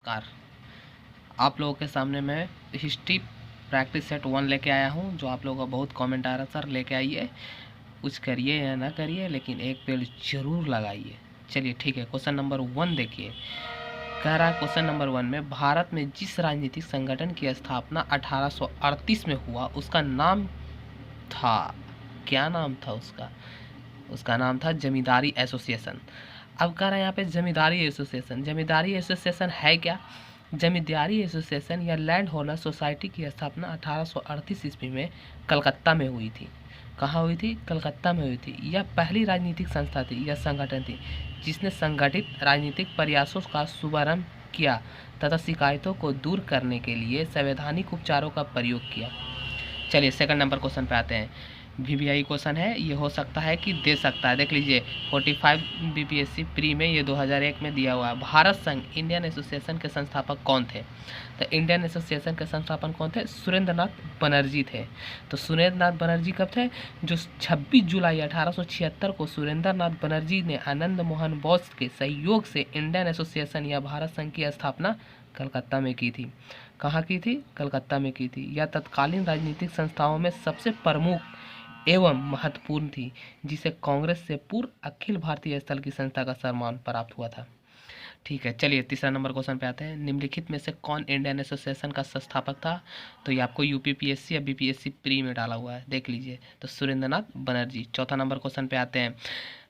नमस्कार। आप लोगों के सामने मैं हिस्ट्री प्रैक्टिस सेट 1 लेके आया हूँ, जो आप लोगों का बहुत कमेंट आ रहा सर लेके आइए, कुछ करिए या ना करिए लेकिन एक पेड़ जरूर लगाइए। चलिए ठीक है, क्वेश्चन नंबर 1 देखिए। कह रहा है क्वेश्चन नंबर 1 में, भारत में जिस राजनीतिक संगठन की स्थापना 1838 में हुआ उसका नाम था, क्या नाम था उसका? उसका नाम था जमींदारी एसोसिएशन। अब कह रहे हैं यहाँ पे जमींदारी एसोसिएशन। जमींदारी एसोसिएशन है क्या? जमींदारी एसोसिएशन या लैंड होल्डर सोसाइटी की स्थापना 1838 ईस्वी में कलकत्ता में हुई थी। कहाँ हुई थी? कलकत्ता में हुई थी। यह पहली राजनीतिक संस्था थी या संगठन थी जिसने संगठित राजनीतिक प्रयासों का शुभारंभ किया तथा शिकायतों को दूर करने के लिए संवैधानिक उपचारों का प्रयोग किया। चलिए सेकंड नंबर क्वेश्चन पे आते हैं। वीवीआई क्वेश्चन है, ये हो सकता है कि दे सकता है। देख लीजिए 45 बीपीएससी प्री में ये 2001 में दिया हुआ है। भारत संघ इंडियन एसोसिएशन के संस्थापक कौन थे? तो इंडियन एसोसिएशन के संस्थापक कौन थे? सुरेंद्रनाथ बनर्जी थे। तो सुरेंद्रनाथ बनर्जी कब थे? जो 26 जुलाई 1876 को सुरेंद्रनाथ बनर्जी ने आनंद मोहन बोस के सहयोग से इंडियन एसोसिएशन या भारत संघ की स्थापना कलकत्ता में की थी। कहाँ की थी? कलकत्ता में की थी। यह तत्कालीन राजनीतिक संस्थाओं में सबसे प्रमुख एवं महत्वपूर्ण थी, जिसे कांग्रेस से पूर्व अखिल भारतीय स्थल की संस्था का सम्मान प्राप्त हुआ था। ठीक है, चलिए तीसरा नंबर क्वेश्चन पे आते हैं। निम्नलिखित में से कौन इंडियन एसोसिएशन का संस्थापक था? तो ये आपको यूपीपीएससी या बीपीएससी प्री में डाला हुआ है, देख लीजिए। तो सुरेंद्रनाथ बनर्जी। चौथा नंबर क्वेश्चन पे आते हैं।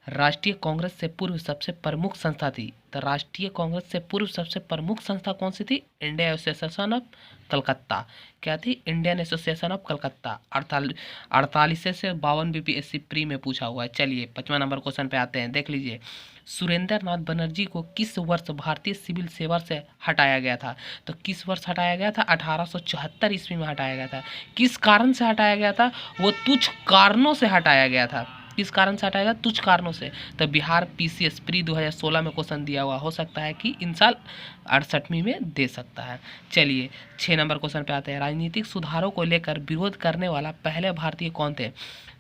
राष्ट्रीय कांग्रेस से पूर्व सबसे प्रमुख संस्था थी। तो राष्ट्रीय कांग्रेस से पूर्व सबसे प्रमुख संस्था कौन सी थी? Indian association of Calcutta. क्या थी? Indian association of Calcutta. 48 से 52 बीपीएससी प्री में पूछा हुआ है। चलिए 5वां नंबर क्वेश्चन पे आते हैं, देख लीजिए। सुरेंद्रनाथ बनर्जी को किस वर्ष भारतीय सिविल सेवा से हटाया गया था? तो किस वर्ष हटाया गया था? 1874 ईस्वी में हटाया गया था। किस कारण से हटाया गया था? वो तुच्छ कारणों से हटाया गया था। किस कारण से हटाया गया? तुच्छ कारणों से। तो बिहार पीसीएस प्री 2016 में क्वेश्चन दिया हुआ, हो सकता है कि इन साल 68वीं में दे सकता है। चलिए 6 नंबर क्वेश्चन पे आते हैं। राजनीतिक सुधारों को लेकर विरोध करने वाला पहले भारतीय कौन थे?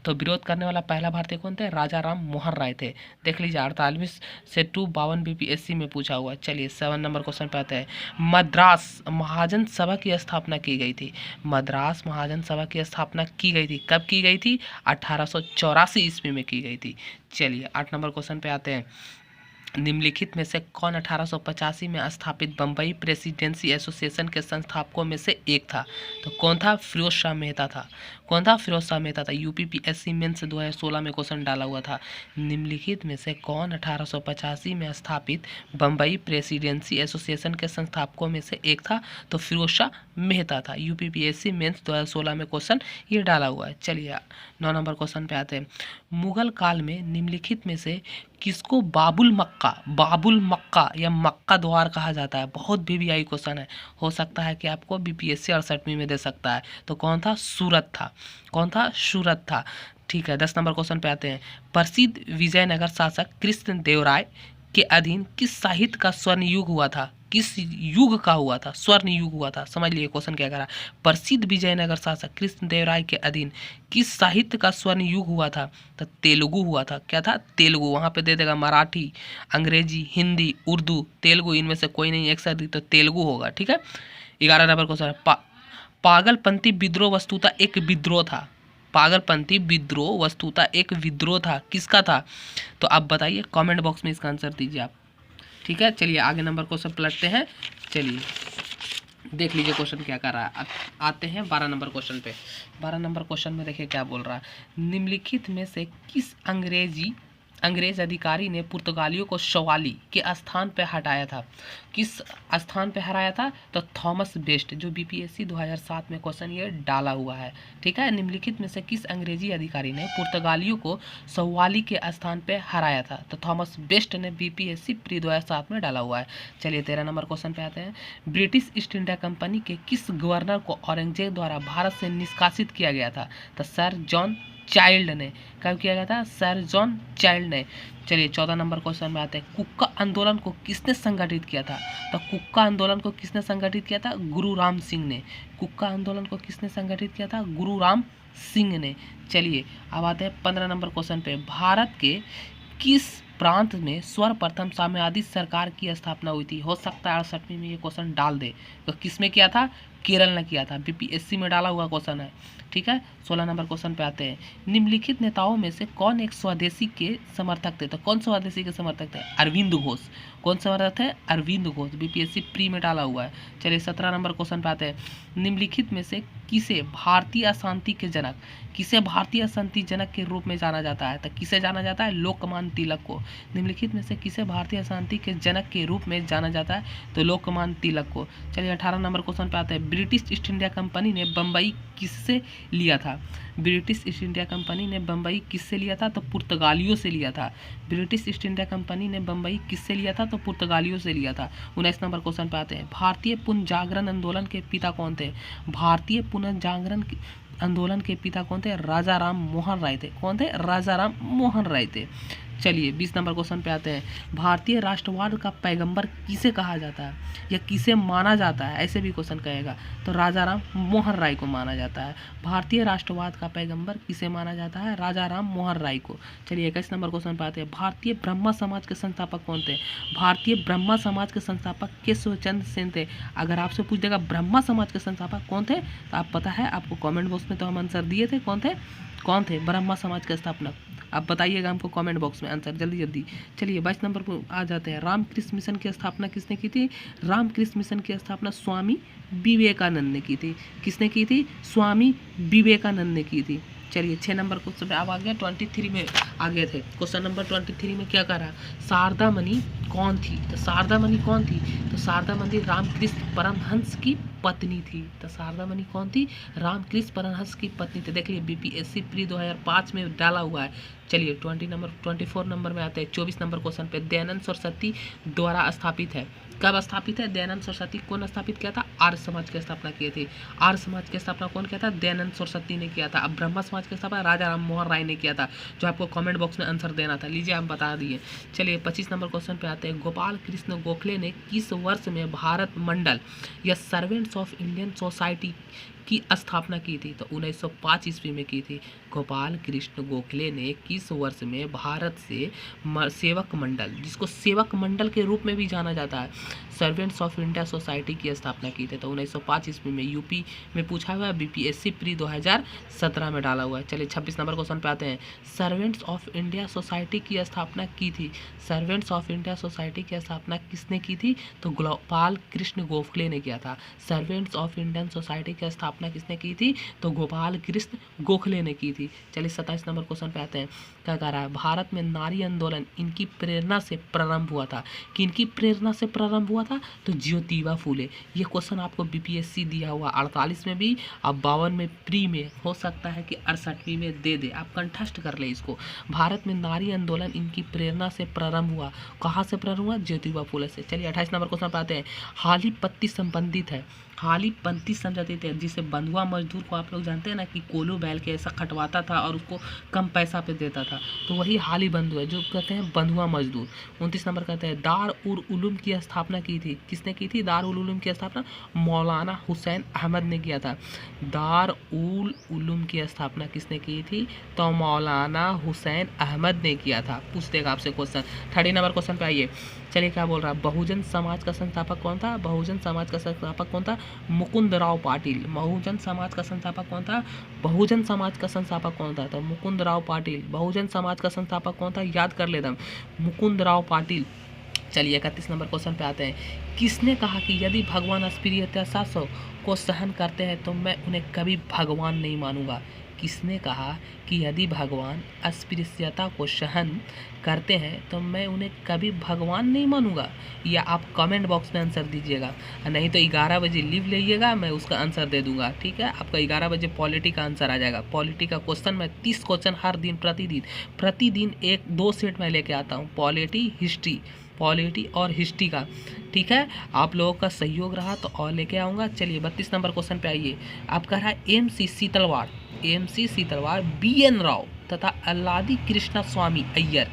तो विरोध करने वाला पहला भारतीय कौन थे? राजा राम मोहन राय थे। देख लीजिए 48 से 52 बीपीएससी में पूछा हुआ। चलिए 7 नंबर क्वेश्चन पे आते हैं। मद्रास महाजन सभा की स्थापना की गई थी। मद्रास महाजन सभा की स्थापना की गई थी। कब की गई थी? 1884 ईस्वी में की गई थी। चलिए 8 नंबर क्वेश्चन पे आते हैं। निम्नलिखित में से कौन 1885 में स्थापित बम्बई प्रेसिडेंसी एसोसिएशन के संस्थापकों में से एक था? तो कौन था? फिरोज शाह मेहता था। कौन था? फिरोज शाह मेहता था। यूपीपीएससी मेंस 2016 में क्वेश्चन डाला हुआ था। निम्नलिखित में से कौन 1885 में स्थापित बम्बई प्रेसिडेंसी एसोसिएशन के संस्थापकों में से एक था? तो फिरोज शाह मेहता था। यूपीपीएससी मेंस 2016 में क्वेश्चन ये डाला हुआ है। चलिए 9 नंबर क्वेश्चन पे आते हैं। मुगल काल में निम्नलिखित में से किसको बाबुल मक्का या मक्का द्वार कहा जाता है? बहुत वीवीआई क्वेश्चन है, हो सकता है कि आपको बीपीएससी 68वीं में दे सकता है। तो कौन था? सूरत था। कौन था? सूरत था। ठीक है 10 नंबर क्वेश्चन पे आते हैं। प्रसिद्ध विजयनगर शासक कृष्ण देवराय के अधीन किस साहित्य का स्वर्ण युग हुआ था? किस युग का हुआ था? स्वर्ण युग हुआ था। समझ लिए क्वेश्चन क्या करा। प्रसिद्ध विजयनगर शासक कृष्ण देवराय के अधीन किस साहित्य का स्वर्ण युग हुआ था? तो तेलुगु हुआ था। क्या था? तेलुगु। वहाँ पे दे देगा मराठी, अंग्रेजी, हिंदी, उर्दू, तेलुगु, इनमें से कोई नहीं, एक साथ तो तेलुगु होगा। ठीक है 11 नंबर क्वेश्चन। पागलपंथी विद्रोह वस्तुतः एक विद्रोह था। पागलपंथी विद्रोह वस्तुतः एक विद्रोह था। किसका था? तो आप बताइए, कमेंट बॉक्स में इसका आंसर दीजिए आप। ठीक है चलिए आगे नंबर क्वेश्चन पलटते हैं। चलिए देख लीजिए क्वेश्चन क्या कर रहा है। आते हैं 12 नंबर क्वेश्चन पे। 12 नंबर क्वेश्चन में देखिए क्या बोल रहा है। निम्नलिखित में से किस अंग्रेज अधिकारी ने पुर्तगालियों को सवाली के स्थान पर हटाया था? किस स्थान पे हराया था? तो थॉमस बेस्ट, जो बीपीएससी 2007 में क्वेश्चन ये डाला हुआ है। ठीक है, निम्नलिखित में से किस अंग्रेजी अधिकारी ने पुर्तगालियों को सवाली के स्थान पे हराया था? तो थॉमस बेस्ट ने बीपीएससी प्री 2007 में डाला हुआ है। चलिए 13 नंबर क्वेश्चन पे आते हैं। ब्रिटिश ईस्ट इंडिया कंपनी के किस गवर्नर को औरंगजेब द्वारा भारत से निष्कासित किया गया था? तो सर जॉन चाइल्ड ने। कब किया गया था? सर जॉन चाइल्ड ने। चलिए 14 नंबर क्वेश्चन में आते हैं। कुक्का आंदोलन को किसने संगठित किया था? तो कुक्का आंदोलन को किसने संगठित किया था? गुरु राम सिंह ने। कुक्का आंदोलन को किसने संगठित किया था? गुरु राम सिंह ने। चलिए अब आते हैं 15 नंबर क्वेश्चन पे। भारत के किस प्रांत में सर्वप्रथम साम्यवादी सरकार की स्थापना हुई थी? हो सकता है 68वीं में ये क्वेश्चन डाल दे। तो किसमें किया था? केरल ने किया था। बीपीएससी में डाला हुआ क्वेश्चन है, ठीक है। 16 नंबर क्वेश्चन पे आते हैं। निम्नलिखित नेताओं में से कौन एक स्वदेशी के समर्थक थे? तो कौन स्वदेशी के समर्थक थे? अरविंद घोष। कौन समर्थक थे? अरविंद घोष। बीपीएससी प्री में डाला हुआ है। चलिए 17 नंबर क्वेश्चन पे आते हैं। निम्नलिखित में से किसे भारतीय अशांति के जनक, किसे भारतीय अशांति जनक के रूप में जाना जाता है? तो किसे जाना जाता है? लोकमान्य तिलक को। निम्नलिखित में से किसे भारतीय अशांति के जनक के रूप में जाना जाता है? तो लोकमान्य तिलक को। चलिए 18 नंबर क्वेश्चन पे आते हैं। ब्रिटिश ईस्ट इंडिया कंपनी ने बम्बई किससे लिया था? ब्रिटिश ईस्ट इंडिया कंपनी ने बम्बई किससे लिया था? तो पुर्तगालियों से लिया था। ब्रिटिश ईस्ट इंडिया कंपनी ने बम्बई किससे लिया था? तो पुर्तगालियों से लिया था। 19 नंबर क्वेश्चन पे आते हैं। भारतीय पुनर्जागरण आंदोलन के पिता कौन थे? भारतीय पुनर्जागरण आंदोलन के पिता कौन थे? राजा राम मोहन राय थे। कौन थे? राजा राम मोहन राय थे। चलिए 20 नंबर क्वेश्चन पे आते हैं। भारतीय राष्ट्रवाद का पैगंबर किसे कहा जाता है या किसे माना जाता है? ऐसे भी क्वेश्चन कहेगा तो राजा राम मोहन राय को माना जाता है। भारतीय राष्ट्रवाद का पैगंबर किसे माना जाता है? राजा राम मोहन राय को। चलिए 21 नंबर क्वेश्चन पे आते हैं। भारतीय ब्रह्मा समाज के संस्थापक कौन थे? भारतीय ब्रह्मा समाज के संस्थापक केशवचंद्र सेन थे। अगर आपसे पूछ देगा ब्रह्मा समाज के संस्थापक कौन थे तो आप पता है आपको, कॉमेंट बॉक्स में तो हम आंसर दिए थे। कौन थे ब्रह्मा समाज के स्थापना? आप बताइएगा हमको कमेंट बॉक्स में आंसर जल्दी जल्दी। चलिए 22 नंबर पर आ जाते हैं। रामकृष्ण मिशन की स्थापना किसने की थी? रामकृष्ण मिशन की स्थापना स्वामी विवेकानंद ने की थी। किसने की थी? स्वामी विवेकानंद ने की थी। चलिए 6 नंबर क्वेश्चन आप आ गया 23 में आ गए थे। क्वेश्चन नंबर 23 में क्या कह रहा? शारदा मणि कौन थी? तो शारदा मणि कौन थी? तो शारदा मणि रामकृष्ण परमहंस की पत्नी थी। तो शारदा मणि कौन थी? रामकृष्ण परमहंस की पत्नी थी। देख लिए बीपीएससी प्री 2005 में डाला हुआ है। चलिए 24 नंबर में आते हैं। 24 नंबर क्वेश्चन पे दयानंद सरस्वती द्वारा स्थापित है। कब स्थापित है? दयानंद सरस्वती कौन स्थापित किया था? आर्य समाज की स्थापना की थी। आर्य समाज की स्थापना कौन किया था? दयानंद सरस्वती ने किया था। अब ब्रह्मा समाज की स्थापना राजा राम मोहन राय ने किया था, जो आपको कमेंट बॉक्स में आंसर देना था। लीजिए हम बता दिए। चलिए 25 नंबर क्वेश्चन पे आते हैं। गोपाल कृष्ण गोखले ने किस वर्ष में भारत मंडल या सर्वेंट्स ऑफ इंडियन सोसाइटी की स्थापना की थी? तो 1905 ईस्वी में की थी। गोपाल कृष्ण गोखले ने किस वर्ष में भारत से सेवक मंडल, जिसको सेवक मंडल के रूप में भी जाना जाता है, सर्वेंट्स ऑफ इंडिया सोसाइटी की स्थापना की थी? तो 1905 ईस्वी में। यूपी में पूछा हुआ है, बीपीएससी प्री 2017 में डाला हुआ है। चलिए 26 नंबर क्वेश्चन पे आते हैं। सर्वेंट्स ऑफ इंडिया सोसाइटी की स्थापना की थी। सर्वेंट्स ऑफ इंडिया सोसाइटी की स्थापना किसने की थी? तो गोपाल कृष्ण गोखले ने किया था। सर्वेंट्स ऑफ इंडियन सोसाइटी की स्थापना किसने की थी? तो गोपाल कृष्ण गोखले ने की थी। चलिए 27 नंबर क्वेश्चन पे आते हैं। क्या कह रहा है? भारत में नारी आंदोलन इनकी प्रेरणा से प्रारंभ हुआ था। किनकी प्रेरणा से प्रारंभ हुआ था? तो ज्योतिबा फूले। ये क्वेश्चन आपको बीपीएससी दिया हुआ 48 में भी, अब 52 में प्री में, हो सकता है कि 68वीं में दे दे। आप कंठस्थ कर ले इसको। भारत में नारी आंदोलन इनकी प्रेरणा से प्रारंभ हुआ। कहाँ से प्रारंभ हुआ? ज्योतिबा फूले से। चलिए 28 नंबर क्वेश्चन पे आते हैं। हाली पत्ती संबंधित है। हाली पंथी संबंधित है, जिसे बंधुआ मजदूर को आप लोग जानते हैं ना, कि कोलू बैल के ऐसा खटवाता था और उसको कम पैसा पे देता था, तो वही हाली बंधु है, जो कहते हैं बंधुआ मजदूर। 29 नंबर कहते हैं। दार उल उलूम की स्थापना की थी। किसने की थी? दार उल उलूम की स्थापना मौलाना हुसैन अहमद ने किया था। दार उल उलूम की स्थापना किसने की थी? तो मौलाना हुसैन अहमद ने किया था। पूछ देगा आपसे क्वेश्चन। 30 नंबर क्वेश्चन पे आइए। चलिए क्या बोल रहा है? बहुजन समाज का संस्थापक कौन था? बहुजन समाज का संस्थापक कौन था? मुकुंदराव पाटिल। बहुजन समाज का संस्थापक कौन था? बहुजन समाज का संस्थापक कौन था? तो मुकुंदराव पाटिल। बहुजन समाज का संस्थापक कौन था? याद कर लेता हूँ, मुकुंदराव पाटिल। चलिए 31 नंबर क्वेश्चन पे आते हैं। किसने कहा कि यदि भगवान अस्पृश्यता को सहन करते हैं तो मैं उन्हें कभी भगवान नहीं मानूंगा? किसने कहा कि यदि भगवान अस्पृश्यता को सहन करते हैं तो मैं उन्हें कभी भगवान नहीं मानूंगा? या आप कमेंट बॉक्स में आंसर दीजिएगा, नहीं तो 11 बजे लीव लीजिएगा, मैं उसका आंसर दे दूंगा। ठीक है, आपका 11 बजे पॉलिटी का आंसर आ जाएगा। पॉलिटी का क्वेश्चन मैं 30 क्वेश्चन हर दिन प्रतिदिन 1-2 सेट में लेके आता हूँ। पॉलिटी और हिस्ट्री का। ठीक है, आप लोगों का सहयोग रहा तो और लेके आऊँगा। चलिए 32 नंबर क्वेश्चन पे आइए। आप कह रहा है एमसी सीतलवाड़, BN राव तथा अल्लादी कृष्णा स्वामी अय्यर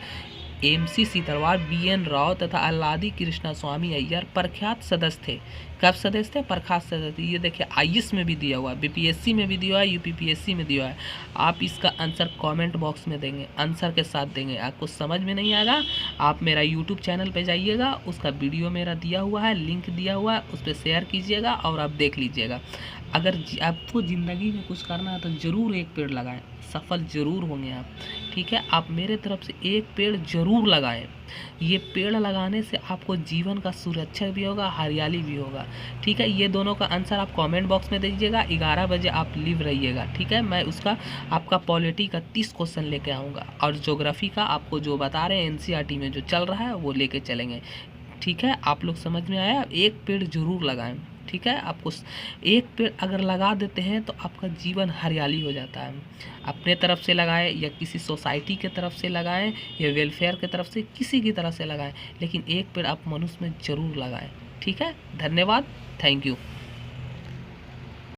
एमसी सीतरवार, बीएन राव तथा अल्लादी कृष्णा स्वामी अय्यर प्रख्यात सदस्य थे। कब सदस्य थे? प्रख्यात सदस्य। ये देखिए आईएएस में भी दिया हुआ है, बीपीएससी में भी दिया हुआ है, यूपीपीएससी में दिया हुआ है। आप इसका आंसर कमेंट बॉक्स में देंगे, आंसर के साथ देंगे। आपको समझ में नहीं आएगा, आप मेरा यूट्यूब चैनल पे जाइएगा, उसका वीडियो मेरा दिया हुआ है, लिंक दिया हुआ है, उस पर शेयर कीजिएगा और आप देख लीजिएगा। अगर आपको ज़िंदगी में कुछ करना है तो ज़रूर एक पेड़ लगाएं, सफल ज़रूर होंगे आप। ठीक है, आप मेरे तरफ से एक पेड़ ज़रूर लगाएं। ये पेड़ लगाने से आपको जीवन का सुरक्षा भी होगा, हरियाली भी होगा। ठीक है, ये दोनों का आंसर आप कमेंट बॉक्स में दीजिएगा। 11 बजे आप लिव रहिएगा। ठीक है, मैं उसका आपका पॉलिटी का 30 क्वेश्चन लेके आऊँगा और ज्योग्राफी का आपको जो बता रहे हैं एनसीईआरटी में जो चल रहा है वो लेके चलेंगे। ठीक है, आप लोग समझ में आया? एक पेड़ ज़रूर लगाएं। ठीक है, आपको एक पेड़ अगर लगा देते हैं तो आपका जीवन हरियाली हो जाता है। अपने तरफ से लगाएं या किसी सोसाइटी के तरफ से लगाएं या वेलफेयर की तरफ से, किसी की तरफ से लगाएं, लेकिन एक पेड़ आप मनुष्य में ज़रूर लगाएं। ठीक है, धन्यवाद, थैंक यू।